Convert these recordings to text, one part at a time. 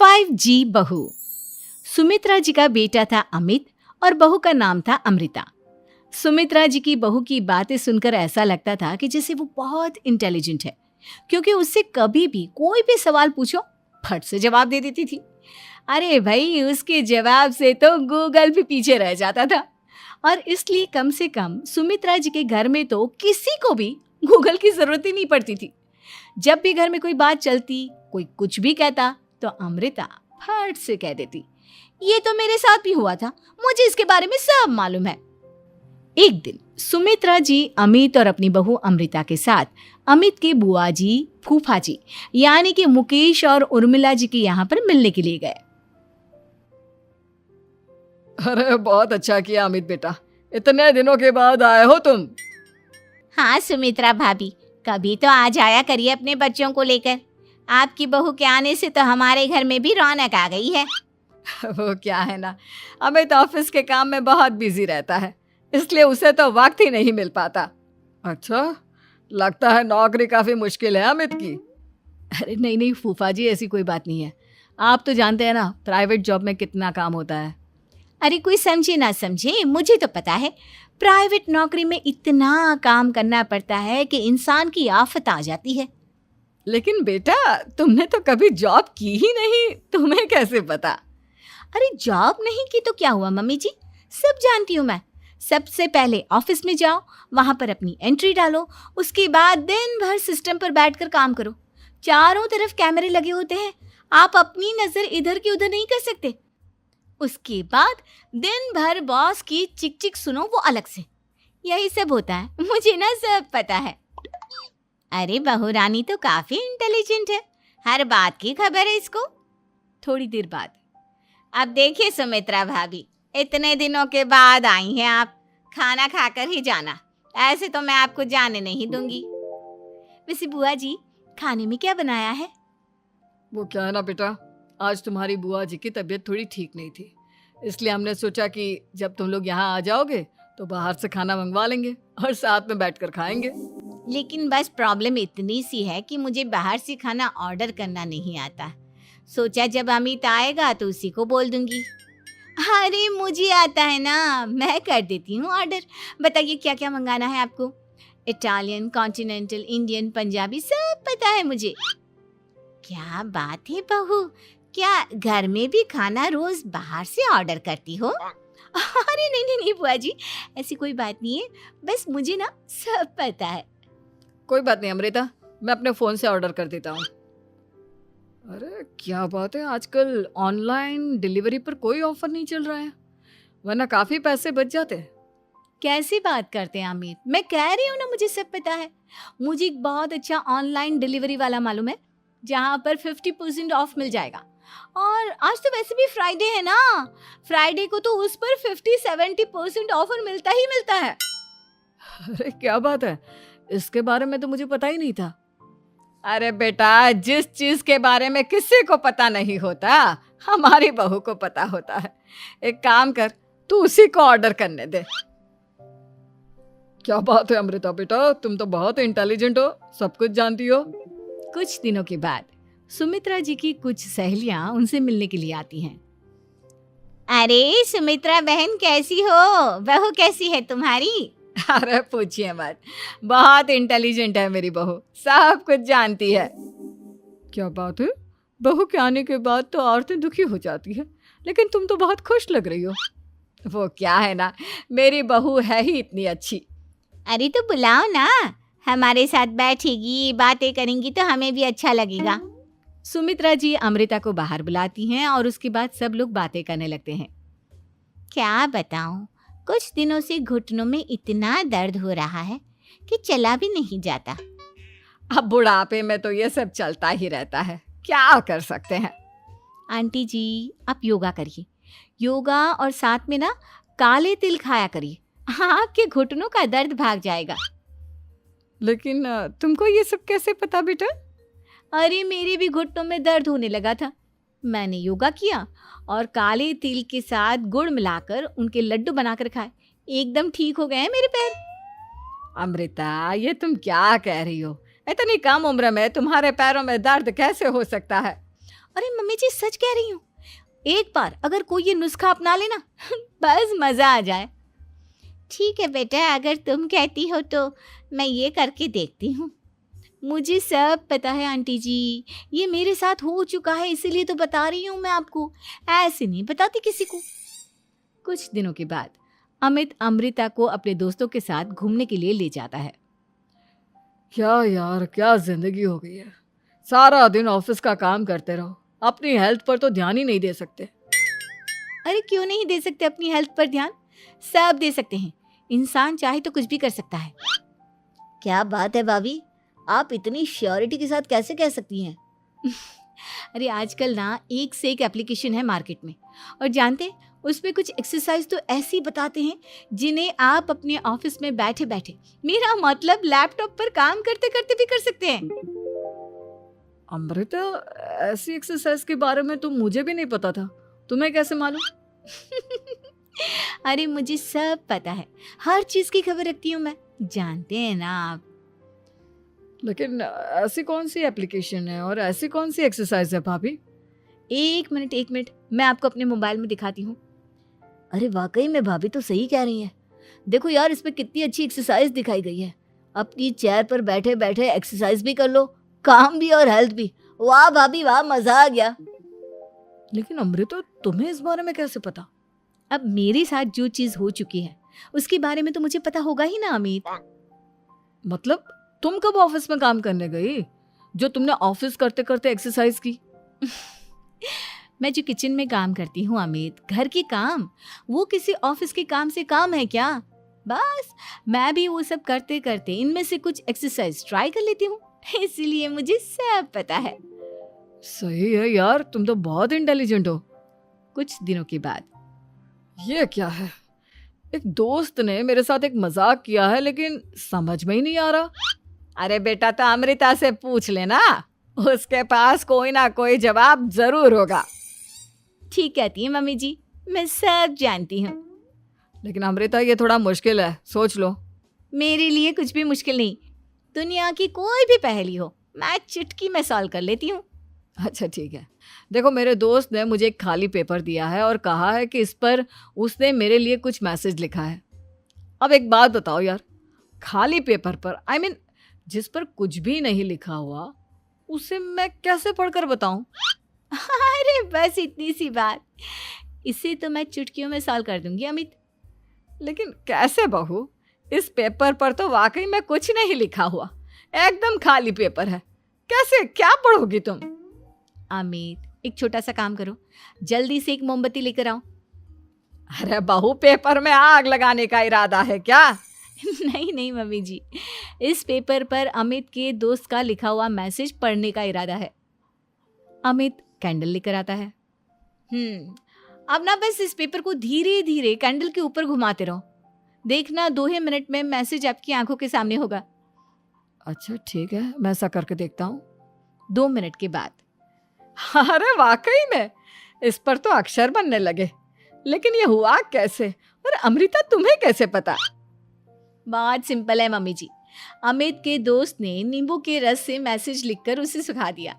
5G बहू। सुमित्रा जी का बेटा था अमित और बहू का नाम था अमृता। सुमित्रा जी की बहू की बातें सुनकर ऐसा लगता था कि जैसे वो बहुत इंटेलिजेंट है, क्योंकि उससे कभी भी कोई भी सवाल पूछो फट से जवाब दे देती थी। अरे भाई, उसके जवाब से तो गूगल भी पीछे रह जाता था। और इसलिए कम से कम सुमित्रा जी के घर में तो किसी को भी गूगल की जरूरत ही नहीं पड़ती थी। जब भी घर में कोई बात चलती, कोई कुछ भी कहता, तो अमृता फट से कह देती, ये तो मेरे साथ भी हुआ था, मुझे इसके बारे में सब मालूम है। एक दिन सुमित्रा जी अमित और अपनी बहू अमृता के साथ अमित के बुआ जी, फूफा जी यानी कि मुकेश और उर्मिला जी के यहाँ पर मिलने के लिए गए। अरे बहुत अच्छा किया अमित बेटा, इतने दिनों के बाद आए हो तुम। हाँ सुमित्रा भाभी, कभी तो आ जाया करिए अपने बच्चों को लेकर। आपकी बहू के आने से तो हमारे घर में भी रौनक आ गई है। वो क्या है ना, अमित ऑफिस के काम में बहुत बिजी रहता है, इसलिए उसे तो वक्त ही नहीं मिल पाता। अच्छा, लगता है नौकरी काफी मुश्किल है अमित की। अरे नहीं फूफा जी, ऐसी कोई बात नहीं है। आप तो जानते हैं ना प्राइवेट जॉब में कितना काम होता है। अरे कोई समझे ना समझे, मुझे तो पता है प्राइवेट नौकरी में इतना काम करना पड़ता है कि इंसान की आफत आ जाती है। लेकिन बेटा, तुमने तो कभी जॉब की ही नहीं, तुम्हें कैसे पता? अरे जॉब नहीं की तो क्या हुआ मम्मी जी, सब जानती हूँ मैं। सबसे पहले ऑफिस में जाओ, वहां पर अपनी एंट्री डालो, उसके बाद दिन भर सिस्टम पर बैठकर काम करो। चारों तरफ कैमरे लगे होते हैं, आप अपनी नजर इधर की उधर नहीं कर सकते। उसके बाद दिन भर बॉस की चिक चिक सुनो, वो अलग से। यही सब होता है, मुझे ना सब पता है। अरे बहू रानी तो काफी इंटेलिजेंट है, हर बात की खबर है इसको। थोड़ी देर बाद, अब देखिए सुमित्रा भाभी, इतने दिनों के बाद आई हैं आप, खाना खाकर ही जाना, ऐसे तो मैं आपको जाने नहीं दूंगी। वैसे बुआ जी, खाने में क्या बनाया है? वो क्या है ना बेटा, आज तुम्हारी बुआ जी की तबीयत थोड़ी ठीक नहीं थी, इसलिए हमने सोचा कि जब तुम लोग यहाँ आ जाओगे तो बाहर से खाना मंगवा लेंगे और साथ में बैठकर खाएंगे। लेकिन बस प्रॉब्लम इतनी सी है कि मुझे बाहर से खाना ऑर्डर करना नहीं आता। सोचा जब अमित आएगा तो उसी को बोल दूंगी। अरे मुझे आता है ना, मैं कर देती हूँ ऑर्डर। बताइए क्या क्या मंगाना है आपको? इटालियन, कॉन्टिनेंटल, इंडियन, पंजाबी, सब पता है मुझे। क्या बात है बहू, क्या घर में भी खाना रोज बाहर से ऑर्डर करती हो? अरे नहीं बुआ जी, ऐसी कोई बात नहीं है, बस मुझे ना सब पता है। कोई बात नहीं अमृता, मैं अपने फ़ोन से ऑर्डर कर देता हूँ। अरे क्या बात है, आजकल ऑनलाइन डिलीवरी पर कोई ऑफर नहीं चल रहा है, वरना काफ़ी पैसे बच जाते हैं। कैसी बात करते हैं अमित, मैं कह रही हूँ ना मुझे सब पता है। मुझे एक बहुत अच्छा ऑनलाइन डिलीवरी वाला मालूम है, जहाँ पर 50% ऑफ मिल जाएगा। और आज तो वैसे भी फ्राइडे है ना, फ्राइडे को तो उस पर 50-70% ऑफर मिलता ही मिलता है। अरे क्या बात है, इसके बारे में तो मुझे पता ही नहीं था। अरे बेटा, जिस चीज के बारे में किसी को पता नहीं होता, हमारी बहू को पता होता है। एक काम कर, तू उसी को ऑर्डर करने दे। क्या बात है अमृता बेटा, तुम तो बहुत इंटेलिजेंट हो, सब कुछ जानती हो। कुछ दिनों के बाद सुमित्रा जी की कुछ सहेलियां उनसे मिलने के लिए आती हैं। अरे सुमित्रा बहन कैसी हो, बहू कैसी है तुम्हारी? अरे पूछिए मत, बहुत इंटेलिजेंट है मेरी बहू, सब कुछ जानती है। क्या बात है, बहू के आने के बाद तो औरतें दुखी हो जाती है, लेकिन तुम तो बहुत खुश लग रही हो। वो क्या है ना, मेरी बहू है ही इतनी अच्छी। अरे तो बुलाओ ना, हमारे साथ बैठेगी, बातें करेंगी तो हमें भी अच्छा लगेगा। सुमित्रा जी अमृता को बाहर बुलाती हैं और उसके बाद सब लोग बातें करने लगते हैं। क्या बताऊं, कुछ दिनों से घुटनों में इतना दर्द हो रहा है कि चला भी नहीं जाता। अब बुढ़ापे में तो ये सब चलता ही रहता है, क्या कर सकते हैं। आंटी जी, आप योगा करिए, योगा और साथ में ना काले तिल खाया करिए, आपके घुटनों का दर्द भाग जाएगा। लेकिन तुमको ये सब कैसे पता बेटा? अरे मेरे भी घुटनों में दर्द होने लगा था, मैंने योगा किया और काले तिल के साथ गुड़ मिलाकर उनके लड्डू बनाकर खाए, एकदम ठीक हो गए हैं मेरे पैर। अमृता, ये तुम क्या कह रही हो? इतनी कम उम्र में तुम्हारे पैरों में दर्द कैसे हो सकता है? अरे मम्मी जी सच कह रही हूँ, एक बार अगर कोई ये नुस्खा अपना लेना बस मजा आ जाए। ठीक है बेटा, अगर तुम कहती हो तो मैं ये करके देखती हूँ। मुझे सब पता है आंटी जी, ये मेरे साथ हो चुका है, इसीलिए तो बता रही हूँ मैं आपको, ऐसे नहीं बताती किसी को। कुछ दिनों के बाद अमित अमृता को अपने दोस्तों के साथ घूमने के लिए ले जाता है। क्या यार, क्या जिंदगी हो गई है। सारा दिन ऑफिस का काम करते रहो, अपनी हेल्थ पर तो ध्यान ही नहीं दे सकते। अरे क्यों नहीं दे सकते अपनी हेल्थ पर ध्यान, सब दे सकते हैं। इंसान चाहे तो कुछ भी कर सकता है। क्या बात है भाभी, आप इतनी श्योरिटी के साथ कैसे कह सकती हैं? अरे आजकल ना एक से एक एप्लीकेशन है मार्केट में, और जानते हैं उसमें कुछ एक्सरसाइज तो ऐसी बताते हैं जिन्हें आप अपने ऑफिस में बैठे बैठे, मेरा मतलब लैपटॉप पर काम करते करते भी कर सकते हैं। अमृता, ऐसी एक्सरसाइज के बारे में तो मुझे भी नहीं पता था, तुम्हें कैसे मालूम? अरे मुझे सब पता है, हर चीज की खबर रखती हूँ मैं, जानते हैं ना आप। लेकिन ऐसी कौन सी एप्लीकेशन है और ऐसी कौन सी एक्सरसाइज है भाभी? एक मिनट, मैं आपको अपने मोबाइल में दिखाती हूँ। अरे वाकई में भाभी तो सही कह रही हैं। देखो यार, इसमें कितनी अच्छी एक्सरसाइज दिखाई गई है। अपनी चेयर पर बैठे बैठे एक्सरसाइज भी कर लो, काम भी और हेल्थ भी। वाह भाभी वाह, मजा आ गया। लेकिन अमृता, तुम्हें इस बारे में कैसे पता? अब मेरे साथ जो चीज हो चुकी है उसके बारे में तो मुझे पता होगा ही ना अमित। मतलब तुम कब ऑफिस में काम करने गई जो तुमने ऑफिस करते करते एक्सरसाइज की? मैं जो किचन में काम करती हूँ अमित, घर के काम, वो किसी ऑफिस के काम से काम है क्या? बस मैं भी वो सब करते करते इनमें से कुछ एक्सरसाइज ट्राई कर लेती हूँ, इसीलिए मुझे सब पता है। सही है यार, तुम तो बहुत इंटेलिजेंट हो। कुछ दिनों के बाद ये क्या है, एक दोस्त ने मेरे साथ एक मजाक किया है लेकिन समझ में ही नहीं आ रहा। अरे बेटा, तो अमृता से पूछ लेना, उसके पास कोई ना कोई जवाब जरूर होगा। ठीक कहती है मम्मी जी, मैं सब जानती हूँ। लेकिन अमृता, ये थोड़ा मुश्किल है, सोच लो। मेरे लिए कुछ भी मुश्किल नहीं, दुनिया की कोई भी पहेली हो मैं चुटकी में सॉल्व कर लेती हूँ। अच्छा ठीक है, देखो मेरे दोस्त ने मुझे एक खाली पेपर दिया है और कहा है कि इस पर उसने मेरे लिए कुछ मैसेज लिखा है। अब एक बात बताओ यार, खाली पेपर पर, आई मीन जिस पर कुछ भी नहीं लिखा हुआ, उसे मैं कैसे पढ़कर बताऊं? अरे बस इतनी सी बात, इसे तो मैं चुटकियों में सॉल्व कर दूंगी अमित। लेकिन कैसे बहू, इस पेपर पर तो वाकई में कुछ नहीं लिखा हुआ, एकदम खाली पेपर है, कैसे, क्या पढ़ोगी तुम? अमित, एक छोटा सा काम करो, जल्दी से एक मोमबत्ती लेकर आओ। अरे बहू, पेपर में आग लगाने का इरादा है क्या? नहीं मम्मी जी, इस पेपर पर अमित के दोस्त का लिखा हुआ मैसेज पढ़ने का इरादा है। अमित कैंडल लेकर आता है। अब ना बस इस पेपर को धीरे धीरे कैंडल के ऊपर घुमाते रहो, देखना 2 ही मिनट में मैसेज आपकी आंखों के सामने होगा। अच्छा ठीक है, मैं ऐसा करके देखता हूँ। 2 मिनट के बाद, अरे वाकई में इस पर तो अक्षर बनने लगे, लेकिन ये हुआ कैसे? और अमृता, तुम्हें कैसे पता? बहुत सिंपल है मम्मी जी, अमित के दोस्त ने नींबू के रस से मैसेज लिखकर उसे सुखा दिया।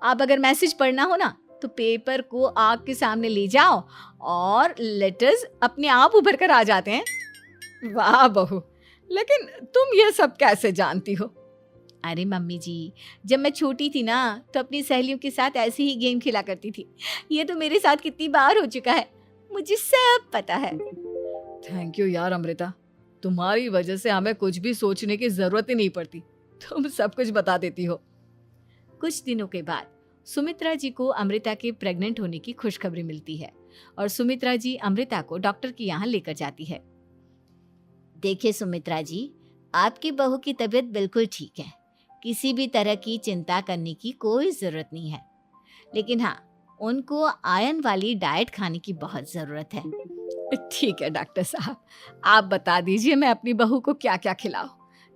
आप अगर मैसेज पढ़ना हो ना तो पेपर को आग के सामने ले जाओ और लेटर्स अपने आप उभर कर आ जाते हैं। वाह बहू, लेकिन तुम ये सब कैसे जानती हो? अरे मम्मी जी, जब मैं छोटी थी ना तो अपनी सहेलियों के साथ ऐसे ही गेम खेला करती थी। ये तो मेरे साथ कितनी बार हो चुका है, मुझे सब पता है। थैंक यू यार अमृता, तुम्हारी वजह से हमें कुछ भी सोचने की जरूरत ही नहीं पड़ती, तुम सब कुछ बता देती हो। कुछ दिनों के बाद सुमित्रा जी को अमृता के प्रेग्नेंट होने की खुशखबरी मिलती है और सुमित्रा जी अमृता को डॉक्टर के यहाँ लेकर जाती है। देखिए सुमित्रा जी, आपकी बहू की तबीयत बिल्कुल ठीक है, किसी भी तरह की चिंता करने की कोई ज़रूरत नहीं है, लेकिन हाँ, उनको आयरन वाली डाइट खाने की बहुत ज़रूरत है। ठीक है डॉक्टर साहब, आप बता दीजिए मैं अपनी बहू को क्या क्या खिलाऊं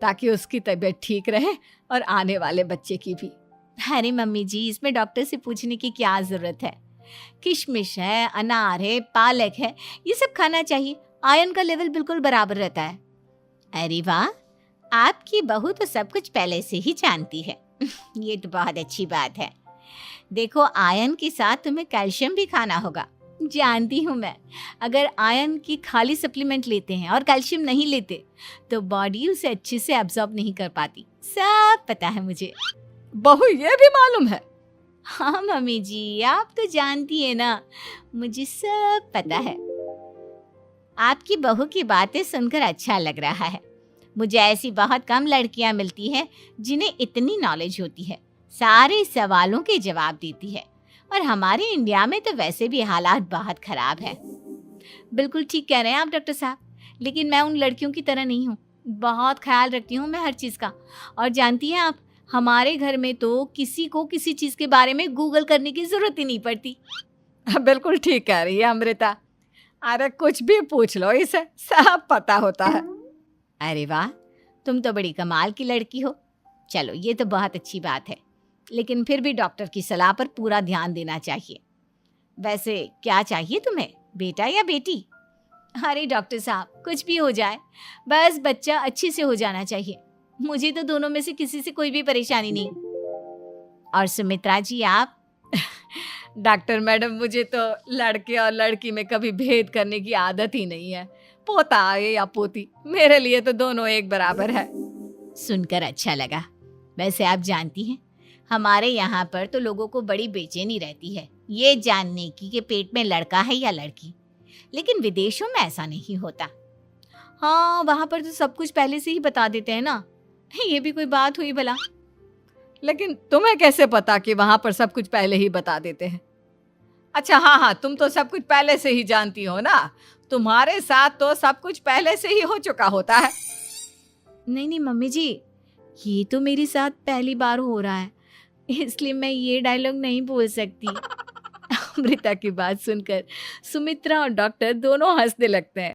ताकि उसकी तबीयत ठीक रहे और आने वाले बच्चे की भी। अरे मम्मी जी, इसमें डॉक्टर से पूछने की क्या ज़रूरत है, किशमिश है, अनार है, पालक है, ये सब खाना चाहिए, आयरन का लेवल बिल्कुल बराबर रहता है। अरे वाह, आपकी बहू तो सब कुछ पहले से ही जानती है। ये तो बहुत अच्छी बात है। देखो, आयरन के साथ तुम्हें कैल्शियम भी खाना होगा। जानती हूँ मैं, अगर आयरन की खाली सप्लीमेंट लेते हैं और कैल्शियम नहीं लेते तो बॉडी उसे अच्छे से एब्जॉर्ब नहीं कर पाती। सब पता है मुझे। बहू ये भी मालूम है? हाँ मम्मी जी, आप तो जानती है ना, मुझे सब पता है। आपकी बहू की बातें सुनकर अच्छा लग रहा है। मुझे ऐसी बहुत कम लड़कियां मिलती हैं जिन्हें इतनी नॉलेज होती है, सारे सवालों के जवाब देती है। और हमारे इंडिया में तो वैसे भी हालात बहुत खराब है। बिल्कुल ठीक कह रहे हैं आप डॉक्टर साहब, लेकिन मैं उन लड़कियों की तरह नहीं हूँ। बहुत ख्याल रखती हूँ मैं हर चीज़ का। और जानती हैं आप, हमारे घर में तो किसी को किसी चीज़ के बारे में गूगल करने की ज़रूरत ही नहीं पड़ती। बिल्कुल ठीक कह रही है अमृता। अरे कुछ भी पूछ लो, इसे सब पता होता है। अरे वाह, तुम तो बड़ी कमाल की लड़की हो। चलो, ये तो बहुत अच्छी बात है, लेकिन फिर भी डॉक्टर की सलाह पर पूरा ध्यान देना चाहिए। वैसे क्या चाहिए तुम्हें, बेटा या बेटी? अरे डॉक्टर साहब, कुछ भी हो जाए, बस बच्चा अच्छे से हो जाना चाहिए। मुझे तो दोनों में से किसी से कोई भी परेशानी नहीं। और सुमित्रा जी, आप? डॉक्टर मैडम, मुझे तो लड़के और लड़की में कभी भेद करने की आदत ही नहीं है। पोता आए या पोती, मेरे लिए तो दोनों एक बराबर है। सुनकर अच्छा लगा। वैसे आप जानती हैं, हमारे यहाँ पर तो लोगों को बड़ी बेचैनी रहती है ये जानने की कि पेट में लड़का है या लड़की, लेकिन विदेशों में ऐसा नहीं होता। हाँ, वहाँ पर तो सब कुछ पहले से ही बता देते हैं ना। ये भी कोई बात हुई भला? लेकिन तुम्हें कैसे पता कि वहां पर सब कुछ पहले ही बता देते हैं? अच्छा हाँ, तुम तो सब कुछ पहले से ही जानती हो ना। तुम्हारे साथ तो सब कुछ पहले से ही हो चुका होता है। नहीं मम्मी जी, ये तो मेरे साथ पहली बार हो रहा है, इसलिए मैं ये डायलॉग नहीं बोल सकती। अमृता की बात सुनकर सुमित्रा और डॉक्टर दोनों हंसने लगते हैं।